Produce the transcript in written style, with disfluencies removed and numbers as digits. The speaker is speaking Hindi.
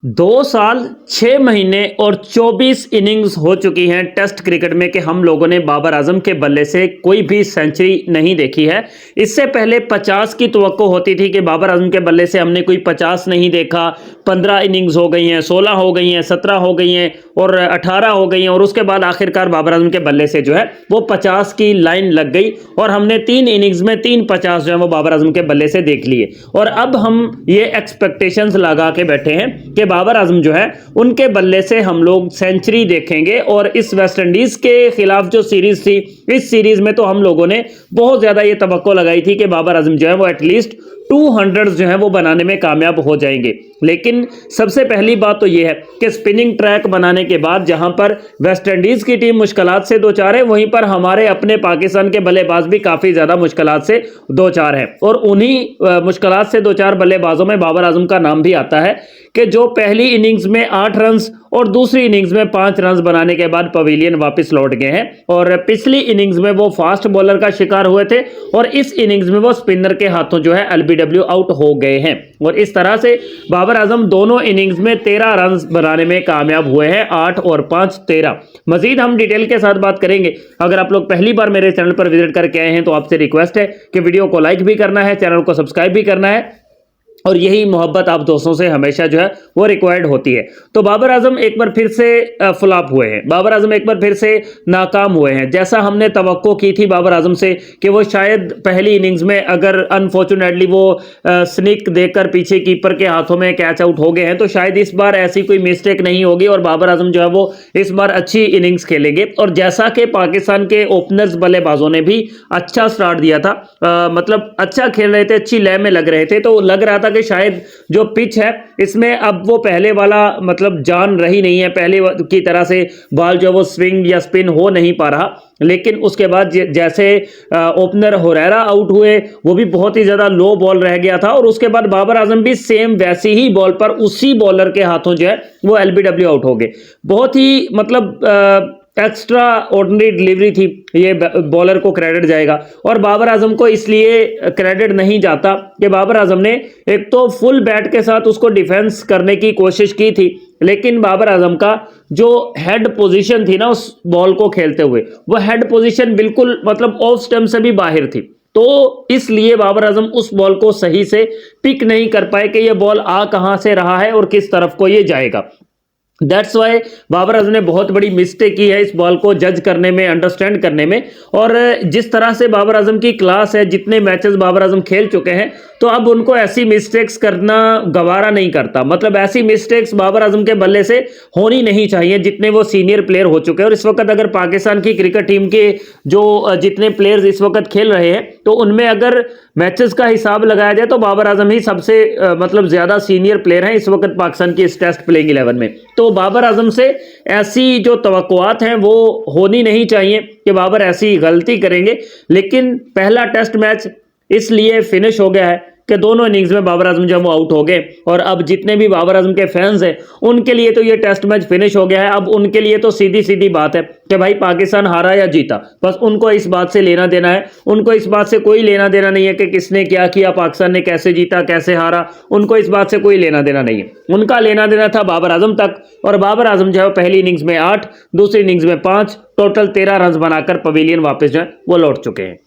2 साल 6 महीने और 24 इनिंग्स हो चुकी हैं टेस्ट क्रिकेट में कि हम लोगों ने बाबर आजम के बल्ले से कोई भी सेंचुरी नहीं देखी है। इससे पहले 50 की तवक्को होती थी कि बाबर आजम के बल्ले से हमने कोई 50 नहीं देखा। 15 इनिंग्स हो गई हैं, 16 हो गई हैं, 17 हो गई हैं और 18 हो गई हैं और उसके बाद आखिरकार बाबर आजम के बल्ले से जो है वो 50 की लाइन लग गई और हमने 3 इनिंग्स में 3 50 जो है वो बाबर आजम के बल्ले से देख लिए। और अब हम ये एक्सपेक्टेशंस लगा के बैठे हैं कि बाबर आजम जो है उनके बल्ले से हम लोग सेंचुरी देखेंगे। और इस वेस्ट इंडीज के खिलाफ जो सीरीज थी, इस सीरीज में तो हम लोगों ने बहुत ज्यादा ये तवक्को लगाई थी कि बाबर आजम जो है वो एटलीस्ट 200 जो है वो बनाने में कामयाब हो जाएंगे। लेकिन सबसे पहली बात तो ये है कि स्पिनिंग ट्रैक बनाने के बाद जहां पर वेस्ट इंडीज की टीम मुश्किलात से दो चार है, वहीं पर हमारे अपने पाकिस्तान के बल्लेबाज भी काफी ज्यादा मुश्किलात से दो चार है। और उन्हीं मुश्किलात से दो चार बल्लेबाजों में बाबर आजम का नाम भी आता है कि जो पहली इनिंग्स में 8 रन और दूसरी इनिंग्स में 5 रन बनाने के बाद पवेलियन वापस लौट गए हैं। और पिछली इनिंग्स में वो फास्ट बॉलर का शिकार हुए थे और इस इनिंग्स में वो स्पिनर के हाथों जो है एलबीडब्ल्यू आउट हो गए हैं। और इस तरह से बाबर आजम दोनों इनिंग्स में 13 रन बनाने में कामयाब हुए हैं। 8 और 5 13। मजीद हम डिटेल के साथ बात करेंगे। अगर आप लोग पहली बार मेरे चैनल पर विजिट करके आए हैं तो आपसे रिक्वेस्ट है कि वीडियो को लाइक भी करना है, चैनल को सब्सक्राइब भी करना है और यही मोहब्बत आप दोस्तों से हमेशा जो है वो रिक्वायर्ड होती है। तो बाबर आजम एक बार फिर से फ्लॉप हुए हैं, बाबर आजम एक बार फिर से नाकाम हुए हैं। जैसा हमने तवक्को की थी बाबर आजम से कि वो शायद पहली इनिंग्स में अगर अनफॉर्चुनेटली वो स्निक देकर पीछे कीपर के हाथों में कैच आउट हो गए हैं तो शायद इस बार ऐसी कोई मिस्टेक नहीं होगी और बाबर आजम जो है वो इस बार अच्छी इनिंग्स खेलेंगे। और जैसा कि पाकिस्तान के ओपनर्स बल्लेबाजों ने भी अच्छा स्टार्ट दिया था, मतलब अच्छा खेल रहे थे, अच्छी लय में लग रहे थे, तो लग रहा था कि शायद जो पिच है इसमें अब वो पहले वाला मतलब जान रही नहीं है, पहले की तरह से बॉल जो वो स्विंग या स्पिन हो नहीं पा रहा। लेकिन उसके बाद जैसे ओपनर हुरैरा आउट हुए, वो भी बहुत ही ज्यादा लो बॉल रह गया था और उसके बाद बाबर आजम भी सेम वैसी ही बॉल पर उसी बॉलर के हाथों जो है वो एलबीडब्ल्यू आउट हो गए। बहुत ही मतलब एक्स्ट्रा ऑर्डिनरी डिलीवरी थी, ये बॉलर को क्रेडिट जाएगा। और बाबर आजम को इसलिए क्रेडिट नहीं जाता कि बाबर आजम ने एक तो फुल बैट के साथ उसको डिफेंस करने की कोशिश की थी, लेकिन बाबर आजम का जो हेड पोजीशन थी ना उस बॉल को खेलते हुए, वो हेड पोजीशन बिल्कुल मतलब ऑफ स्टंप से भी बाहर थी। तो इसलिए बाबर आजम उस बॉल को सही से पिक नहीं कर पाए कि ये बॉल आ कहां से रहा है और किस तरफ को ये जाएगा। दैट्स वाई बाबर आजम ने बहुत बड़ी मिस्टेक की है इस बॉल को जज करने में, अंडरस्टैंड करने में। और जिस तरह से बाबर आजम की क्लास है, जितने मैचेस बाबर आजम खेल चुके हैं, तो अब उनको ऐसी मिस्टेक्स करना गवारा नहीं करता। मतलब ऐसी मिस्टेक्स बाबर आजम के बल्ले से होनी नहीं चाहिए जितने वो सीनियर प्लेयर हो चुके हैं। और इस वक्त अगर पाकिस्तान की क्रिकेट टीम के जो जितने प्लेयर्स इस वक्त खेल रहे हैं तो उनमें अगर मैचेस का हिसाब लगाया जाए तो बाबर आजम ही सबसे मतलब ज्यादा सीनियर प्लेयर हैं इस वक्त पाकिस्तान की इस टेस्ट प्लेइंग 11 में। तो बाबर आजम से ऐसी जो तवक्कुआत हैं वो होनी नहीं चाहिए कि बाबर ऐसी गलती करेंगे। लेकिन पहला टेस्ट मैच इसलिए फिनिश हो गया है कि दोनों इनिंग्स में बाबर आजम जब वो आउट हो गए और अब जितने भी बाबर आजम के फैंस हैं उनके लिए तो ये टेस्ट मैच फिनिश हो गया है। अब उनके लिए तो सीधी सीधी बात है कि भाई पाकिस्तान हारा या जीता, बस उनको इस बात से लेना देना है। उनको इस बात से कोई लेना देना नहीं है कि किसने क्या किया, पाकिस्तान ने कैसे जीता, कैसे हारा, उनको इस बात से कोई लेना देना नहीं है। उनका लेना देना था बाबर आजम तक। और बाबर आजम जो है पहली इनिंग्स में 8, दूसरी इनिंग्स में 5, टोटल 13 रन बनाकर पवेलियन वापस जो है वो लौट चुके हैं।